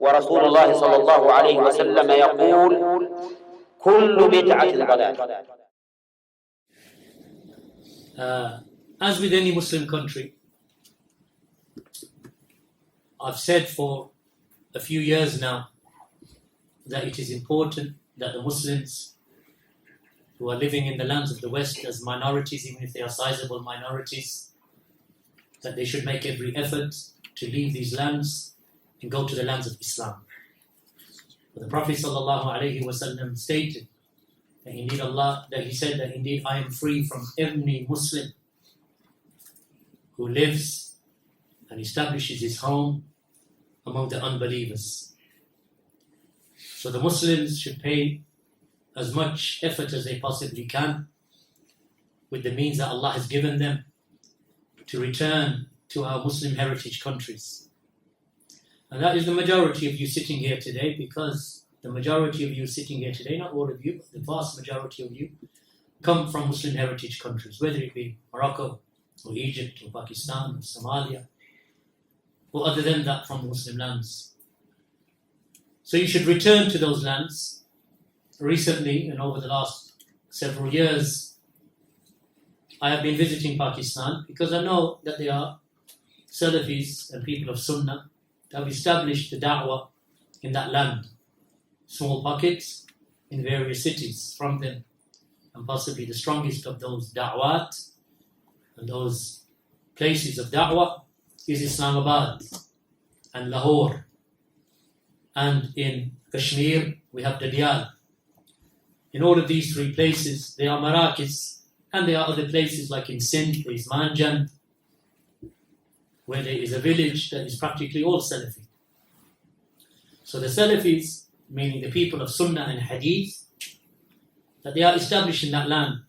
ورسول الله صلى الله عليه وسلم يقول كل بدعة ضلالة. As with any Muslim country, I've said for a few years now that it is important that the Muslims who are living in the lands of the West as minorities, even if they are sizable minorities, that they should make every effort to leave these lands and go to the lands of Islam. But the Prophet ﷺ stated that he said that indeed I am free from every Muslim who lives and establishes his home among the unbelievers. So the Muslims should pay as much effort as they possibly can with the means that Allah has given them to return to our Muslim heritage countries. And that is the majority of you sitting here today, because the majority of you sitting here today, not all of you, but the vast majority of you, come from Muslim heritage countries, whether it be Morocco, or Egypt, or Pakistan, or Somalia, or other than that from Muslim lands. So you should return to those lands. Recently, and over the last several years, I have been visiting Pakistan because I know that there are Salafis and people of Sunnah that have established the da'wah in that land. Small pockets in various cities from them. And possibly the strongest of those da'wat and those places of da'wah is Islamabad and Lahore. And in Kashmir, we have Dadial. In all of these three places, there are Marakis, and there are other places like in Sindh, there is Manjand, where there is a village that is practically all Salafi. So the Salafis, meaning the people of Sunnah and Hadith, that they are established in that land.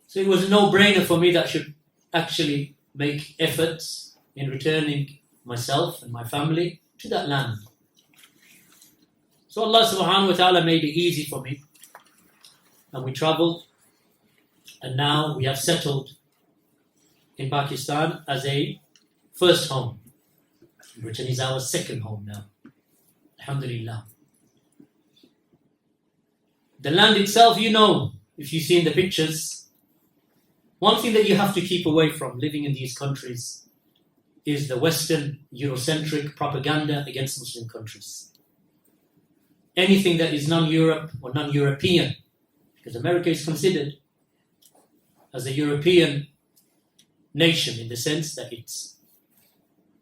So it was a no-brainer for me that I should actually make efforts in returning myself and my family to that land. So Allah subhanahu wa ta'ala made it easy for me. And we traveled, and now we have settled in Pakistan as a first home. Britain is our second home now. Alhamdulillah. The land itself, you know, if you see in the pictures, one thing that you have to keep away from living in these countries is the Western Eurocentric propaganda against Muslim countries. Anything that is non-Europe or non-European, because America is considered as a European nation in the sense that its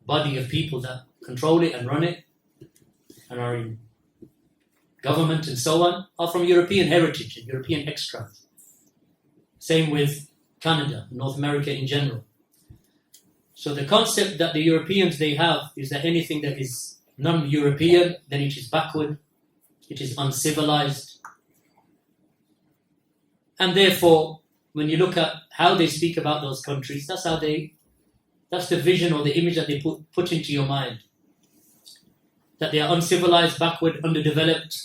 body of people that control it and run it and are in government and so on are from European heritage and European extract. Same with Canada, North America in general. So the concept that the Europeans they have is that anything that is non-European, then it is backward, it is uncivilized. And therefore, when you look at how they speak about those countries, that's the vision or the image that they put into your mind. That they are uncivilized, backward, underdeveloped,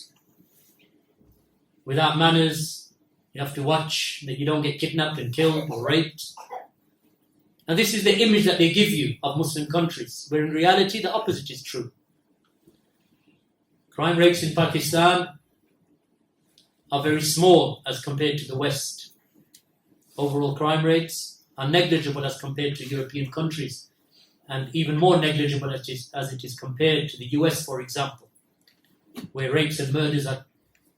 without manners. You have to watch that you don't get kidnapped and killed or raped. And this is the image that they give you of Muslim countries, where in reality the opposite is true. Crime rates in Pakistan are very small as compared to the West. Overall crime rates are negligible as compared to European countries, and even more negligible as it is compared to the US, for example, where rapes and murders are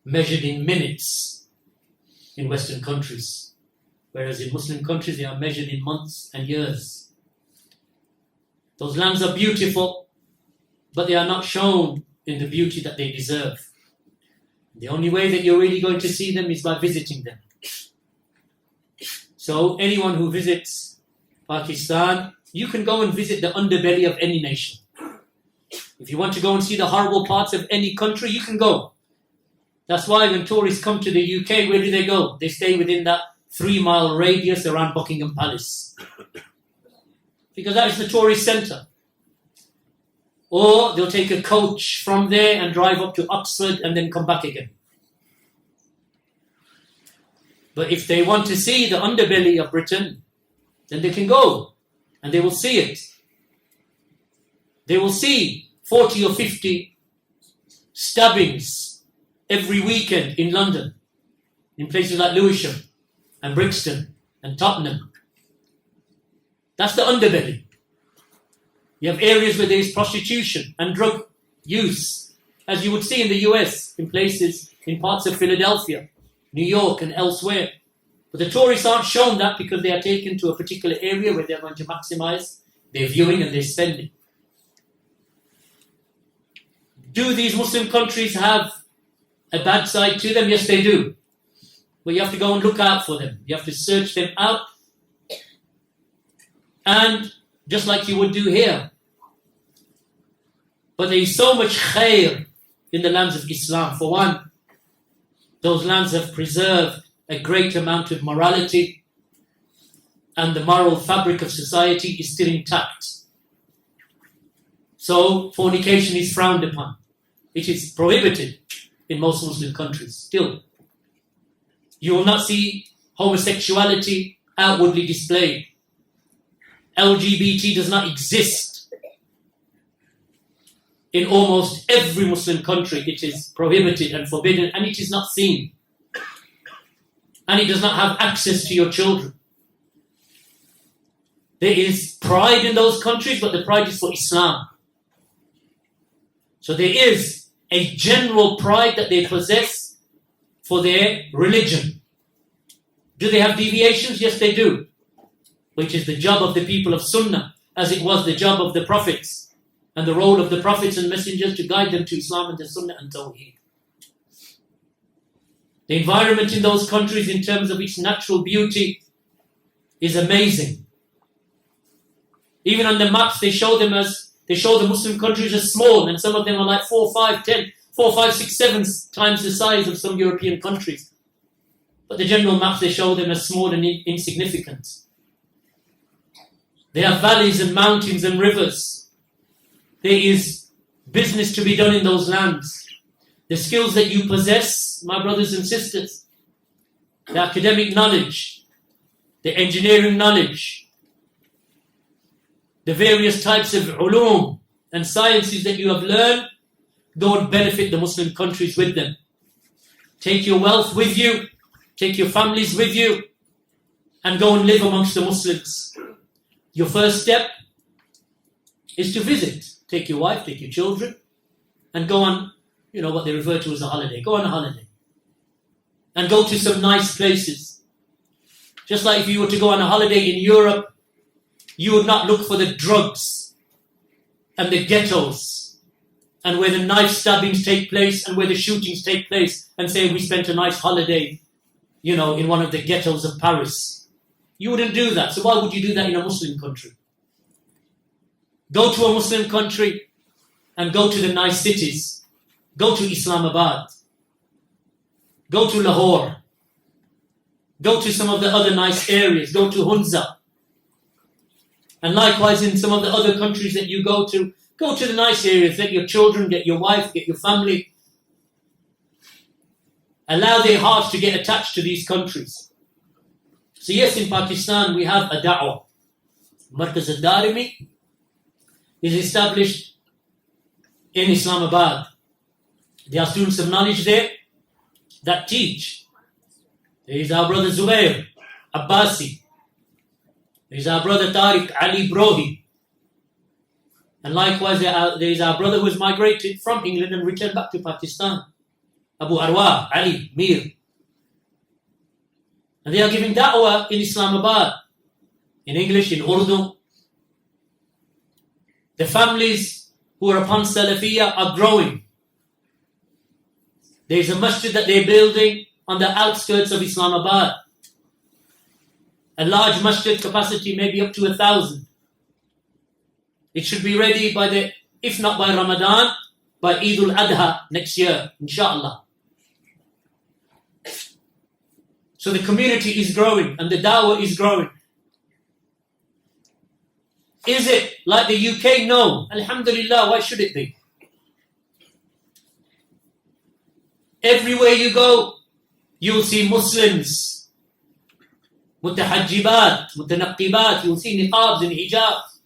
measured in minutes in Western countries, whereas in Muslim countries they are measured in months and years. Those lands are beautiful, but they are not shown in the beauty that they deserve. The only way that you're really going to see them is by visiting them. So anyone who visits Pakistan, you can go and visit the underbelly of any nation. If you want to go and see the horrible parts of any country, you can go. That's why when tourists come to the UK, where do they go? They stay within that 3-mile radius around Buckingham Palace. Because that is the tourist centre. Or they'll take a coach from there and drive up to Oxford and then come back again. But if they want to see the underbelly of Britain, then they can go and they will see it. They will see 40 or 50 stabbings every weekend in London, in places like Lewisham and Brixton and Tottenham. That's the underbelly. You have areas where there is prostitution and drug use, as you would see in the US, in places, in parts of Philadelphia, New York and elsewhere. But the tourists aren't shown that because they are taken to a particular area where they're going to maximize their viewing and their spending. Do these Muslim countries have a bad side to them? Yes, they do. But you have to go and look out for them. You have to search them out. And just like you would do here. But there is so much khair in the lands of Islam. For one, those lands have preserved a great amount of morality, and the moral fabric of society is still intact. So fornication is frowned upon. It is prohibited in most Muslim countries still. You will not see homosexuality outwardly displayed. LGBT does not exist. In almost every Muslim country, it is prohibited and forbidden, and it is not seen. And it does not have access to your children. There is pride in those countries, but the pride is for Islam. So there is a general pride that they possess for their religion. Do they have deviations? Yes, they do. Which is the job of the people of Sunnah, as it was the job of the prophets, and the role of the prophets and messengers to guide them to Islam and the Sunnah and Tawheed. The environment in those countries in terms of its natural beauty is amazing. Even on the maps they show the Muslim countries as small, and some of them are like 4, 5, 6, 7 times the size of some European countries. But the general maps they show them as small and insignificant. They have valleys and mountains and rivers. There is business to be done in those lands. The skills that you possess, my brothers and sisters, the academic knowledge, the engineering knowledge, the various types of ulum and sciences that you have learned, go and benefit the Muslim countries with them. Take your wealth with you, take your families with you, and go and live amongst the Muslims. Your first step is to visit. Take your wife, take your children, and go on, what they refer to as a holiday. Go on a holiday. And go to some nice places. Just like if you were to go on a holiday in Europe, you would not look for the drugs and the ghettos and where the knife stabbings take place and where the shootings take place and say we spent a nice holiday, in one of the ghettos of Paris. You wouldn't do that. So why would you do that in a Muslim country? Go to a Muslim country and go to the nice cities. Go to Islamabad. Go to Lahore. Go to some of the other nice areas. Go to Hunza. And likewise in some of the other countries that you go to the nice areas. Get your children, get your wife, get your family. Allow their hearts to get attached to these countries. So yes, in Pakistan we have a da'wah. Markaz al-Darimi is established in Islamabad. There are students of knowledge there that teach. There is our brother Zubair Abbasi. There is our brother Tariq Ali Brohi. And likewise there is our brother who has migrated from England and returned back to Pakistan. Abu Arwa Ali Mir. And they are giving da'wah in Islamabad, in English, in Urdu. The families who are upon Salafiyah are growing. There is a masjid that they're building on the outskirts of Islamabad. A large masjid, capacity maybe up to 1,000. It should be ready if not by Ramadan, by Eid al-Adha next year, inshallah. So the community is growing and the da'wah is growing. Is it like the UK? No. Alhamdulillah, why should it be? Everywhere you go, you will see Muslims. Mutahajjibat, mutanaqibat, you will see niqabs and hijabs.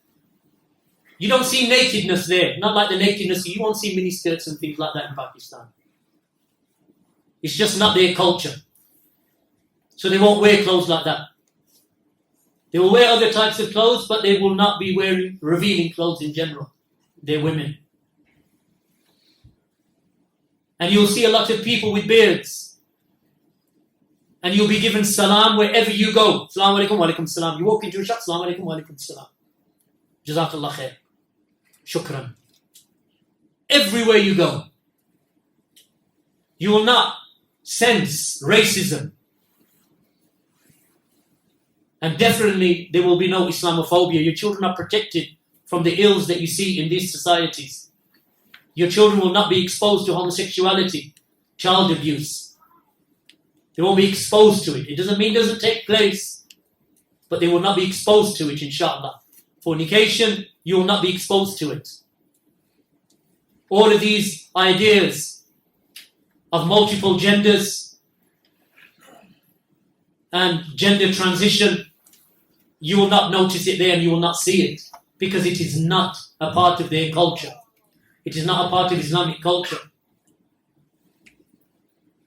You don't see nakedness there. Not like the nakedness, you won't see miniskirts and things like that in Pakistan. It's just not their culture. So they won't wear clothes like that. They will wear other types of clothes, but they will not be wearing revealing clothes in general. They're women. And you'll see a lot of people with beards. And you'll be given salam wherever you go. Assalamu alaikum wa alaikum salam. You walk into a shop, assalamu alaikum wa alaikum salam. Jazakallah khair. Shukran. Everywhere you go, you will not sense racism. And definitely there will be no Islamophobia. Your children are protected from the ills that you see in these societies. Your children will not be exposed to homosexuality, child abuse. They won't be exposed to it. It doesn't mean it doesn't take place, but they will not be exposed to it, inshallah. Fornication, you will not be exposed to it. All of these ideas of multiple genders and gender transition, you will not notice it there and you will not see it because it is not a part of their culture. It is not a part of Islamic culture.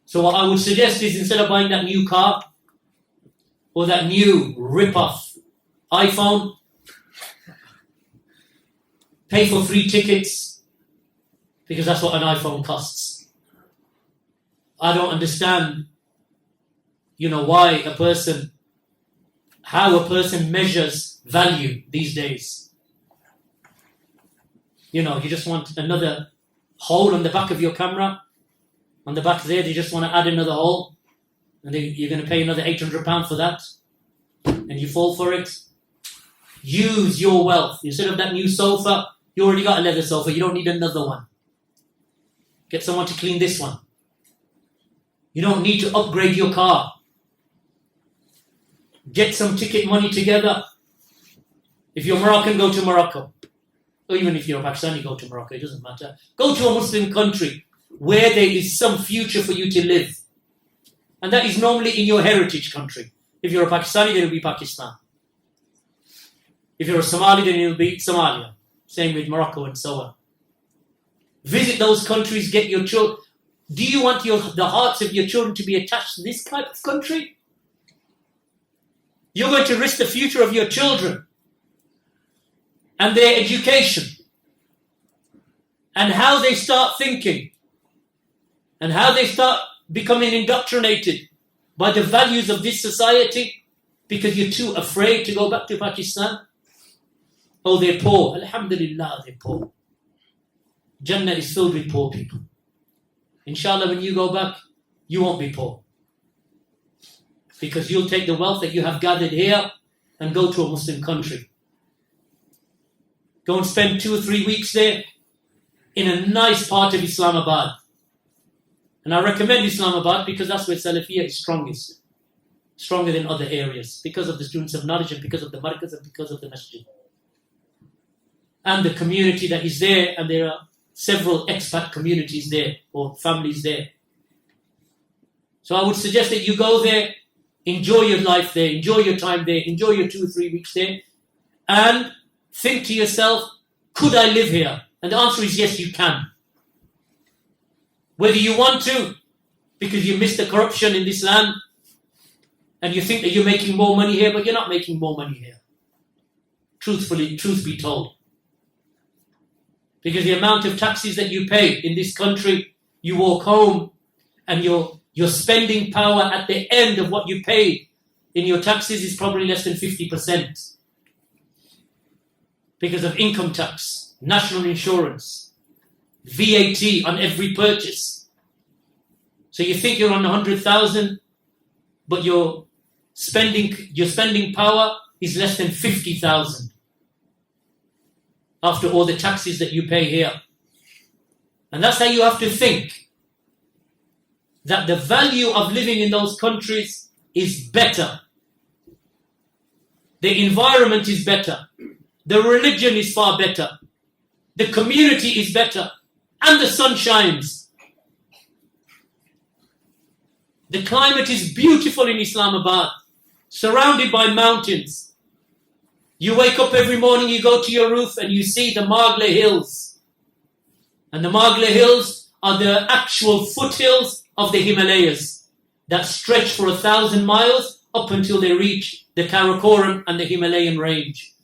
So what I would suggest is instead of buying that new car or that new rip-off iPhone, pay for free tickets because that's what an iPhone costs. I don't understand, how a person measures value these days. You just want another hole on the back of your camera. On the back there, they just want to add another hole. And you're going to pay another £800 for that. And you fall for it. Use your wealth. Instead of that new sofa, you already got a leather sofa. You don't need another one. Get someone to clean this one. You don't need to upgrade your car. Get some ticket money together. If you're Moroccan, go to Morocco. Or even if you're Pakistani, go to Morocco. It doesn't matter. Go to a Muslim country where there is some future for you to live. And that is normally in your heritage country. If you're a Pakistani, then it'll be Pakistan. If you're a Somali, then it'll be Somalia. Same with Morocco and so on. Visit those countries, get your children. Do you want the hearts of your children to be attached to this type of country? You're going to risk the future of your children and their education and how they start thinking and how they start becoming indoctrinated by the values of this society because you're too afraid to go back to Pakistan. Oh, they're poor. Alhamdulillah, they're poor. Jannah is filled with poor people. Inshallah, when you go back, you won't be poor. Because you'll take the wealth that you have gathered here and go to a Muslim country. Go and spend 2 or 3 weeks there in a nice part of Islamabad. And I recommend Islamabad because that's where Salafiyah is strongest. Stronger than other areas. Because of the students of knowledge and because of the markaz and because of the masjid. And the community that is there, and there are several expat communities there or families there. So I would suggest that you go there, enjoy your life there, enjoy your time there, enjoy your 2 or 3 weeks there, and think to yourself, could I live here? And the answer is yes, you can. Whether you want to, because you miss the corruption in this land, and you think that you're making more money here, but you're not making more money here. Truth be told. Because the amount of taxes that you pay in this country, you walk home and your spending power at the end of what you pay in your taxes is probably less than 50%. Because of income tax, national insurance, VAT on every purchase. So you think you're on 100,000, but your spending power is less than 50,000. After all the taxes that you pay here. And that's how you have to think. That the value of living in those countries is better. The environment is better. The religion is far better. The community is better. And the sun shines. The climate is beautiful in Islamabad. Surrounded by mountains. You wake up every morning, you go to your roof and you see the Margle Hills. And the Margle Hills are the actual foothills of the Himalayas that stretch for 1,000 miles up until they reach the Karakoram and the Himalayan range,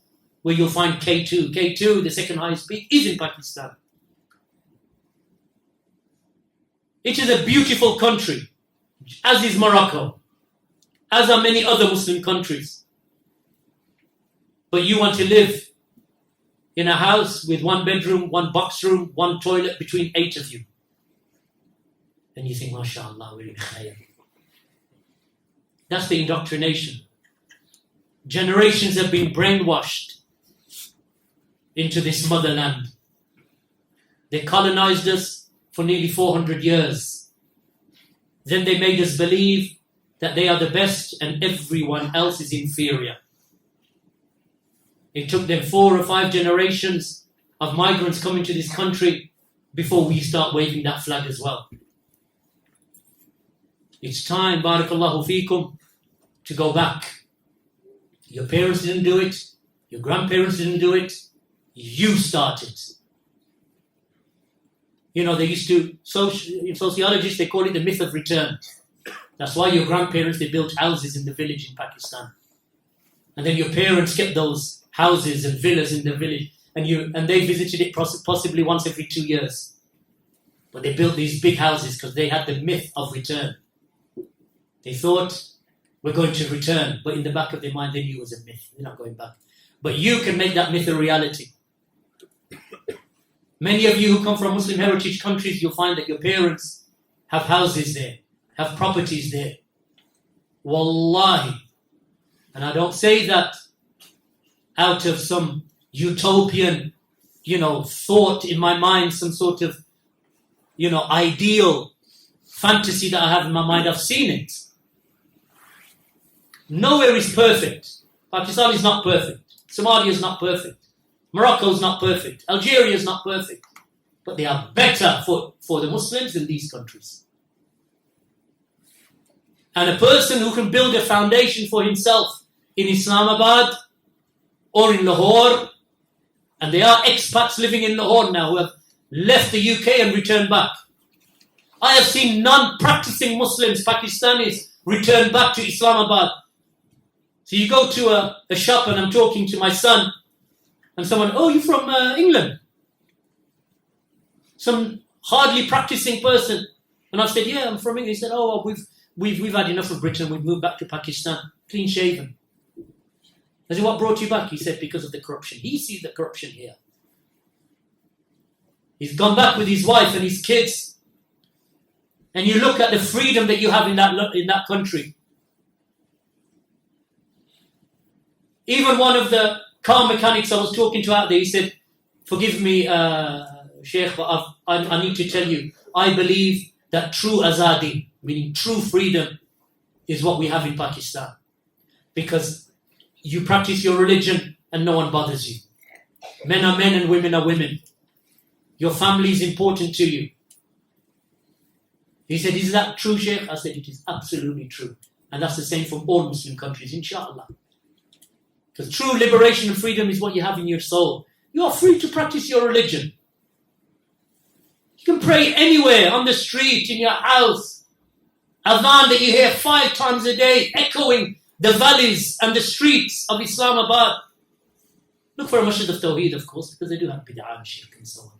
where you'll find K2. K2, the second highest peak, is in Pakistan. It is a beautiful country, as is Morocco, as are many other Muslim countries. But you want to live in a house with 1 bedroom, 1 box room, 1 toilet between 8 of you. And you think, MashaAllah, we're in khayr. That's the indoctrination. Generations have been brainwashed into this motherland. They colonized us for nearly 400 years. Then they made us believe that they are the best and everyone else is inferior. It took them 4 or 5 generations of migrants coming to this country before we start waving that flag as well. It's time, barakallahu feekum, to go back. Your parents didn't do it. Your grandparents didn't do it. You started. You know, they used to, in sociologists, they call it the myth of return. That's why your grandparents, they built houses in the village in Pakistan. And then your parents kept those houses and villas in the village. And they visited it possibly once every 2 years. But they built these big houses because they had the myth of return. They thought, we're going to return. But in the back of their mind, they knew it was a myth. We're not going back. But you can make that myth a reality. Many of you who come from Muslim heritage countries, you'll find that your parents have houses there, have properties there. Wallahi. And I don't say that out of some utopian, thought in my mind, some sort of, ideal fantasy that I have in my mind. I've seen it. Nowhere is perfect. Pakistan is not perfect. Somalia is not perfect. Morocco is not perfect. Algeria is not perfect. But they are better for the Muslims in these countries. And a person who can build a foundation for himself in Islamabad or in Lahore, and there are expats living in Lahore now who have left the UK and returned back. I have seen non-practicing Muslims, Pakistanis, return back to Islamabad. So you go to a shop and I'm talking to my son, and someone, oh, you're from England? Some hardly practicing person. And I said, yeah, I'm from England. He said, oh, well, we've had enough of Britain. We've moved back to Pakistan. Clean shaven. I said, what brought you back? He said, because of the corruption. He sees the corruption here. He's gone back with his wife and his kids. And you look at the freedom that you have in that country. Even one of the car mechanics I was talking to out there, he said, forgive me, Sheikh, but I need to tell you, I believe that true azadi, meaning true freedom, is what we have in Pakistan. Because you practice your religion and no one bothers you. Men are men and women are women. Your family is important to you. He said, is that true, Sheikh? I said, it is absolutely true. And that's the same from all Muslim countries, inshallah. Because true liberation and freedom is what you have in your soul. You are free to practice your religion. You can pray anywhere, on the street, in your house. Adhan that you hear 5 times a day, echoing the valleys and the streets of Islamabad. Look for a masjid of Tawheed, of course, because they do have bid'ah and shirk and so on.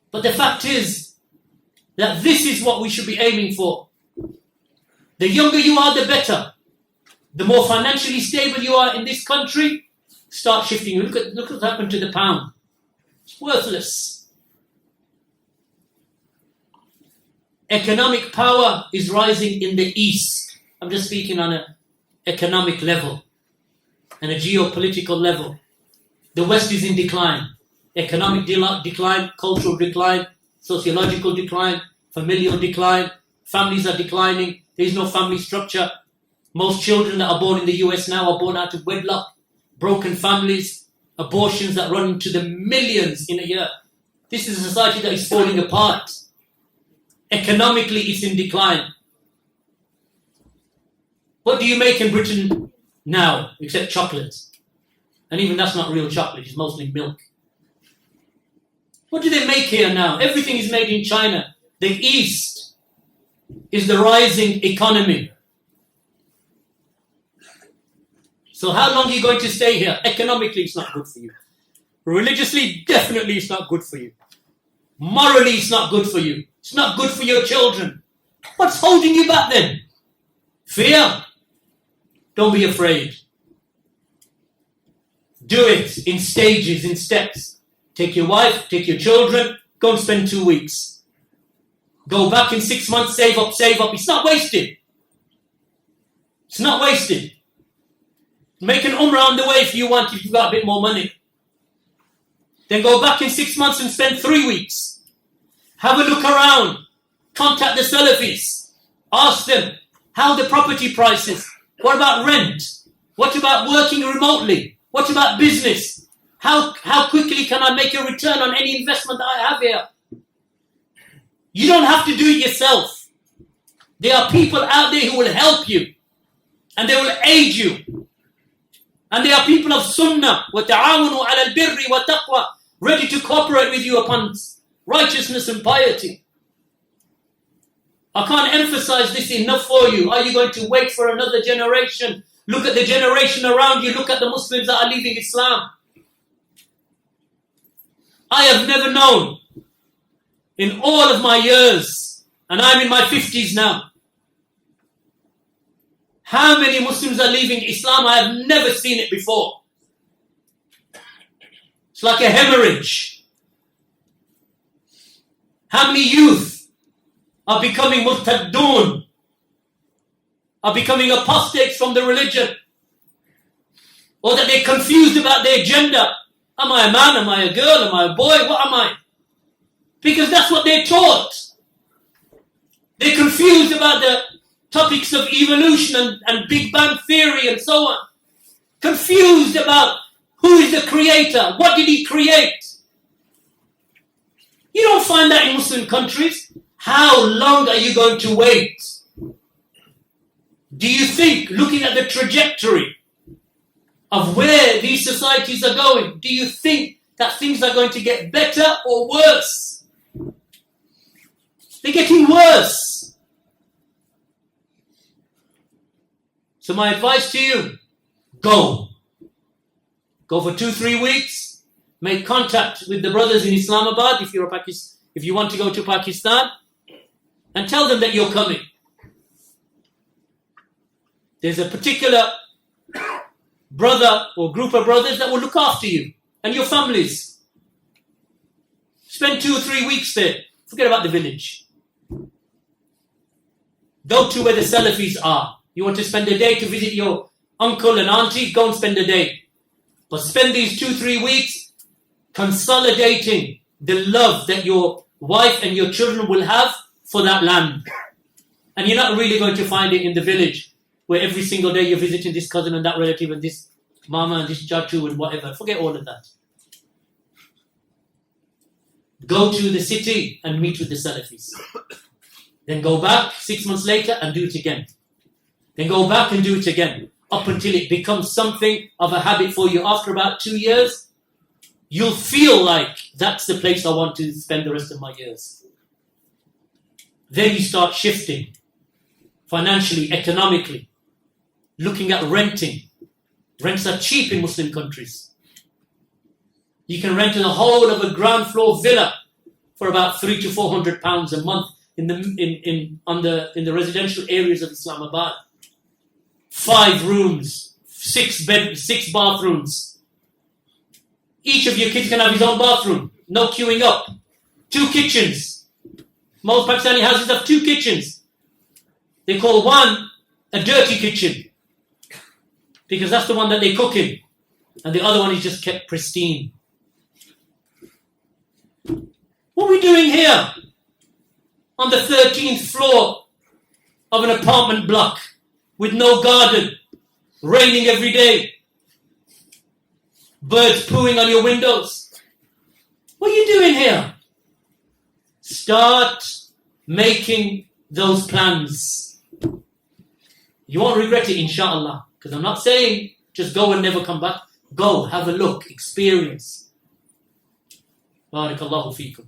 But the fact is that this is what we should be aiming for. The younger you are, the better. The more financially stable you are in this country, start shifting. Look what happened to the pound. It's worthless. Economic power is rising in the East. I'm just speaking on an economic level and a geopolitical level. The West is in decline. Economic decline, cultural decline, sociological decline, familial decline. Families are declining. There is no family structure. Most children that are born in the US now are born out of wedlock, broken families, abortions that run into the millions in a year. This is a society that is falling apart. Economically, it's in decline. What do you make in Britain now, except chocolate? And even that's not real chocolate, it's mostly milk. What do they make here now? Everything is made in China. The East is the rising economy. So how long are you going to stay here? Economically, it's not good for you. Religiously, definitely it's not good for you. Morally, it's not good for you. It's not good for your children. What's holding you back then? Fear? Don't be afraid. Do it in stages, in steps. Take your wife, take your children, go and spend 2 weeks. Go back in 6 months, save up, save up. It's not wasted. It's not wasted. Make an umrah on the way if you want, if you've got a bit more money. Then go back in 6 months and spend 3 weeks. Have a look around. Contact the Salafis. Ask them, how are the property prices? What about rent? What about working remotely? What about business? How quickly can I make a return on any investment that I have here? You don't have to do it yourself. There are people out there who will help you. And they will aid you. And there are people of Sunnah, وَتَعَاوُنُوا عَلَى الْبِرِّ وَتَقْوَى, ready to cooperate with you upon righteousness and piety. I can't emphasize this enough for you. Are you going to wait for another generation? Look at the generation around you. Look at the Muslims that are leaving Islam. I have never known in all of my years, and I'm in my 50s now, how many Muslims are leaving Islam. I have never seen it before. It's like a hemorrhage. How many youth are becoming murtaddun, are becoming apostates from the religion, or that they're confused about their gender. Am I a man? Am I a girl? Am I a boy? What am I? Because that's what they're taught. They're confused about the topics of evolution and Big Bang Theory and so on. Confused about who is the creator, what did he create. You don't find that in Muslim countries. How long are you going to wait? Do you think, looking at the trajectory of where these societies are going, do you think that things are going to get better or worse? They're getting worse. So my advice to you, go. Go for 2-3 weeks. Make contact with the brothers in Islamabad if you want to go to Pakistan, and tell them that you're coming. There's a particular brother or group of brothers that will look after you and your families. Spend 2 or 3 weeks there. Forget about the village. Go to where the Salafis are. You want to spend a day to visit your uncle and auntie? Go and spend a day. But spend these 2-3 weeks consolidating the love that your wife and your children will have for that land. And you're not really going to find it in the village, where every single day you're visiting this cousin and that relative and this mama and this jatu and whatever. Forget all of that. Go to the city and meet with the Salafis. Then go back 6 months later and do it again. Then go back and do it again, up until it becomes something of a habit for you. After about 2 years, you'll feel like that's the place I want to spend the rest of my years. Then you start shifting financially, economically, looking at renting. Rents are cheap in Muslim countries. You can rent the whole of a ground floor villa for about £300 to £400 a month in the residential areas of Islamabad. 5 rooms, 6 bathrooms. Each of your kids can have his own bathroom. No queuing up. 2 kitchens. Most Pakistani houses have 2 kitchens. They call one a dirty kitchen, because that's the one that they cook in, and the other one is just kept pristine. What are we doing here on the 13th floor of an apartment block with no garden, raining every day, birds pooing on your windows? What are you doing here? Start making those plans. You won't regret it, inshallah. Because I'm not saying just go and never come back. Go, have a look, experience. Barakallahu feekum.